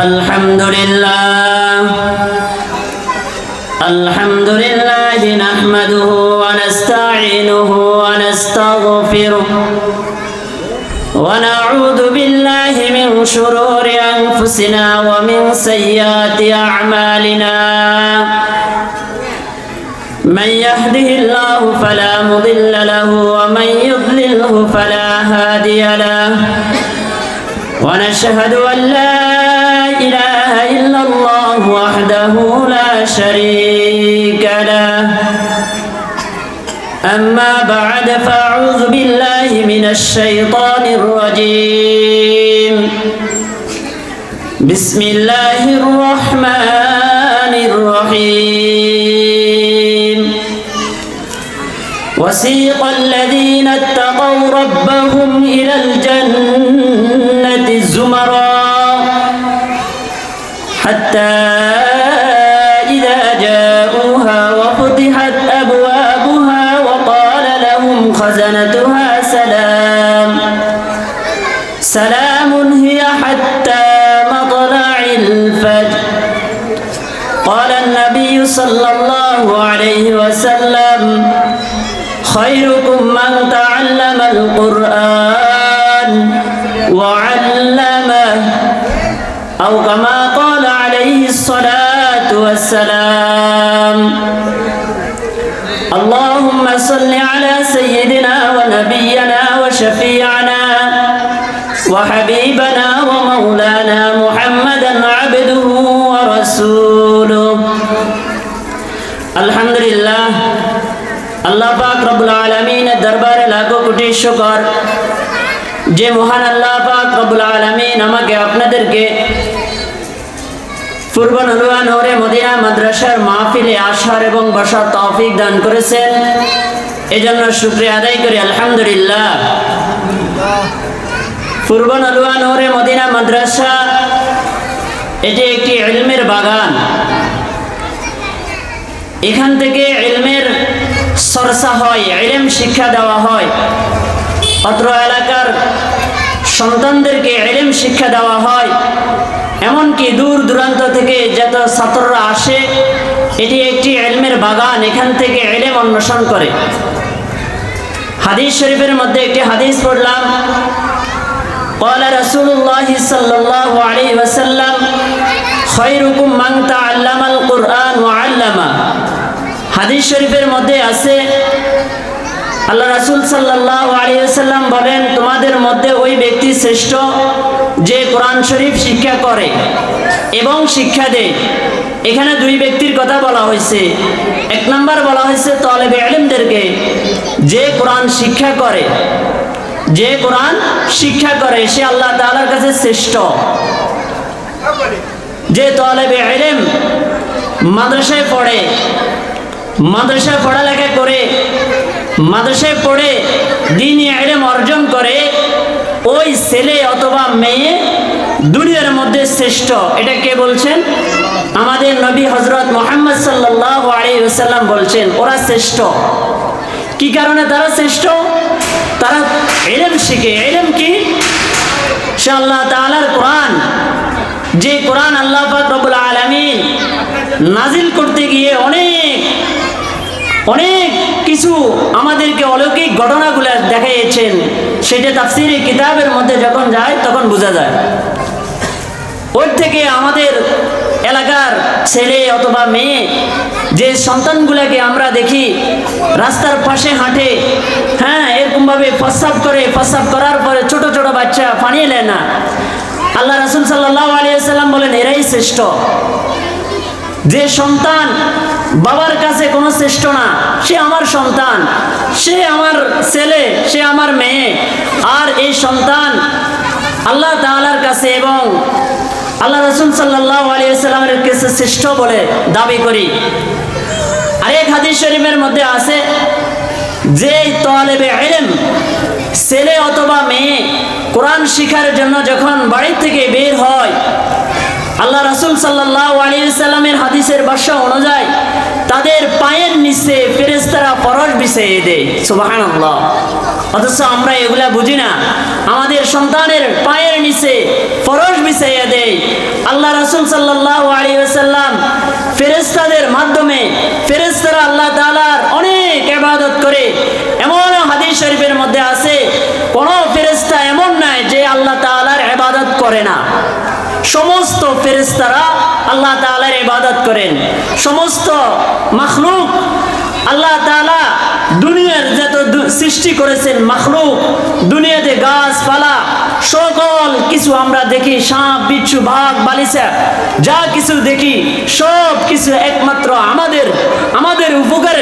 الحمد لله نحمده ونستعينه ونستغفره ونعوذ بالله من شرور أنفسنا ومن سيئات أعمالنا من يهده الله فلا مضل له ومن يضلله فلا هادي له ونشهد أن لا إله إلا الله وحده لا شريك له أما بعد فأعوذ بالله من الشيطان الرجيم بسم الله الرحمن الرحيم وسيق الذين اتقوا ربهم إلى الجنة زمرا حتى إذا جاءوها وفتحت أبوابها وقال لهم خزنتها سلام هي حتى مطلع الفجر قال النبي صلى الله عليه وسلم خيركم من تعلم القرآن وعلمه أو كما قال عليه الصلاة والسلام اللهم صل على سيدنا ونبينا وشفيعنا وحبيبنا ومولانا محمدا عبده ورسوله الحمد لله আল্লাহ পাক রব্বুল আলামিনের দরবারে লাখো কোটি শুকর যে মহান আল্লাহ পাক রব্বুল আলামিন আমাকে আপনাদেরকে পূর্ব নলুয়া নূরে মদিনা মাদ্রাসার মাহফিলে আসার এবং বসার তৌফিক দান করেছেন এজন্য শুকরিয়া আদায় করি আলহামদুলিল্লাহ। পূর্ব নলুয়া নূরে মদিনা মাদ্রাসা এটি একটি ইলমের বাগান। এখান থেকে ইলমের চর্চা হয়, ইলম শিক্ষা দেওয়া হয়। অত্র এলাকার সন্তানদেরকে ইলম শিক্ষা দেওয়া হয়। এমনকি দূর দূরান্ত থেকে যত ছাত্ররা আসে এটি একটি ইলমের বাগান, এখান থেকে ইলম অন্বেষণ করে। হাদিস শরীফের মধ্যে একটি হাদিস পড়লাম, قال رسول الله صلى الله عليه وسلم خيركم من تعلم القرآن وعلمه। হাদিস শরীফের মধ্যে আছে আল্লাহ রাসূল সাল্লাল্লাহু আলাইহি ওয়াসাল্লাম বলেন, তোমাদের মধ্যে ওই ব্যক্তি শ্রেষ্ঠ যে কোরআন শরীফ শিক্ষা করে এবং শিক্ষা দেয়। এখানে দুই ব্যক্তির কথা বলা হয়েছে। এক নাম্বার বলা হয়েছে তালেবে ইলমদেরকে, যে কোরআন শিক্ষা করে, যে কোরআন শিক্ষা করে সে আল্লাহ তাআলার কাছে শ্রেষ্ঠ। যে তালেবে ইলম মাদ্রাসায় পড়ে, মাদ্রাসায় পড়ালেখা করে, মাদ্রাসায় পড়ে দ্বীনি ইলম অর্জন করে, ওই ছেলে অথবা মেয়ে দুনিয়ার মধ্যে শ্রেষ্ঠ। এটা কে বলছেন? আমাদের নবী হযরত মুহাম্মদ সাল্লাল্লাহু আলাইহি ওয়াসাল্লাম বলছেন ওরা শ্রেষ্ঠ। কি কারণে তারা শ্রেষ্ঠ? তারা ইলম শিখে। ইলম কি? সে আল্লাহ তাআলার কোরআন, যে কোরআন আল্লাহ পাক রব্বুল আলামিন নাজিল করতে গিয়ে অনেক কিছু আমাদেরকে অলৌকিক ঘটনাগুলো দেখাইয়েছেন। সেটা তাফসীরে কিতাবের মধ্যে যখন যায় তখন বোঝা যায়। ওর থেকে আমাদের এলাকার ছেলে অথবা মেয়ে, যে সন্তানগুলোকে আমরা দেখি রাস্তার পাশে হাঁটে, হ্যাঁ এরকমভাবে প্রস্রাব করে, প্রস্রাব করার পরে ছোট ছোট বাচ্চা পানি এলে না, আল্লাহ রাসূল সাল্লাল্লাহু আলাইহি ওয়াসাল্লাম বলেন এরাই শ্রেষ্ঠ। যে সন্তান বাবার কাছে কোনো শ্রেষ্ঠ না, সে আমার সন্তান, সে আমার ছেলে, সে আমার মেয়ে, আর এই সন্তান আল্লাহ তাআলার কাছে এবং আল্লাহ রাসূল সাল্লাল্লাহু আলাইহি ওয়াসাল্লামের কাছে শ্রেষ্ঠ বলে দাবি করি। আরেক হাদিস শরীফের মধ্যে আছে যে তালেবে ইলম ছেলে অথবা মেয়ে কোরআন শিখার জন্য যখন বাড়ি থেকে বের হয়, আল্লাহ রাসূল সাল্লাল্লাহু আলাইহি ওয়াসাল্লামের হাদিসের ভাষ্য অনুযায়ী তাদের পায়ের নিচে ফেরেশতারা ফরশ বিছিয়ে দেয়। সুবহানাল্লাহ। অথচ আমরা এগুলা বুঝি না। আমাদের সন্তানের পায়ের নিচে ফরশ বিছিয়ে দেয় আল্লাহ রাসূল সাল্লাল্লাহু আলাইহি ওয়াসাল্লাম ফেরেশতাদের মাধ্যমে ফেরেশতারা আল্লাহ তাআলার অনেক ইবাদত করে। এমন হাদিস শরীফের মধ্যে আছে কোন ফেরেশতা এমন নাই যে আল্লাহ তাআলার ইবাদত করে না। সমস্ত ফেরেশতারা আল্লাহ তাআলার ইবাদত করেন। সমস্ত মাখলুক আল্লাহ তাআলা দুনিয়ার যত সৃষ্টি করেছেন মাখলুক, দুনিয়াতে গাছপালা সকল কিছু আমরা দেখি, সাপ বিচ্ছু বাঘ বালিশা যা কিছু দেখি সব কিছু একমাত্র আমাদের উপকারে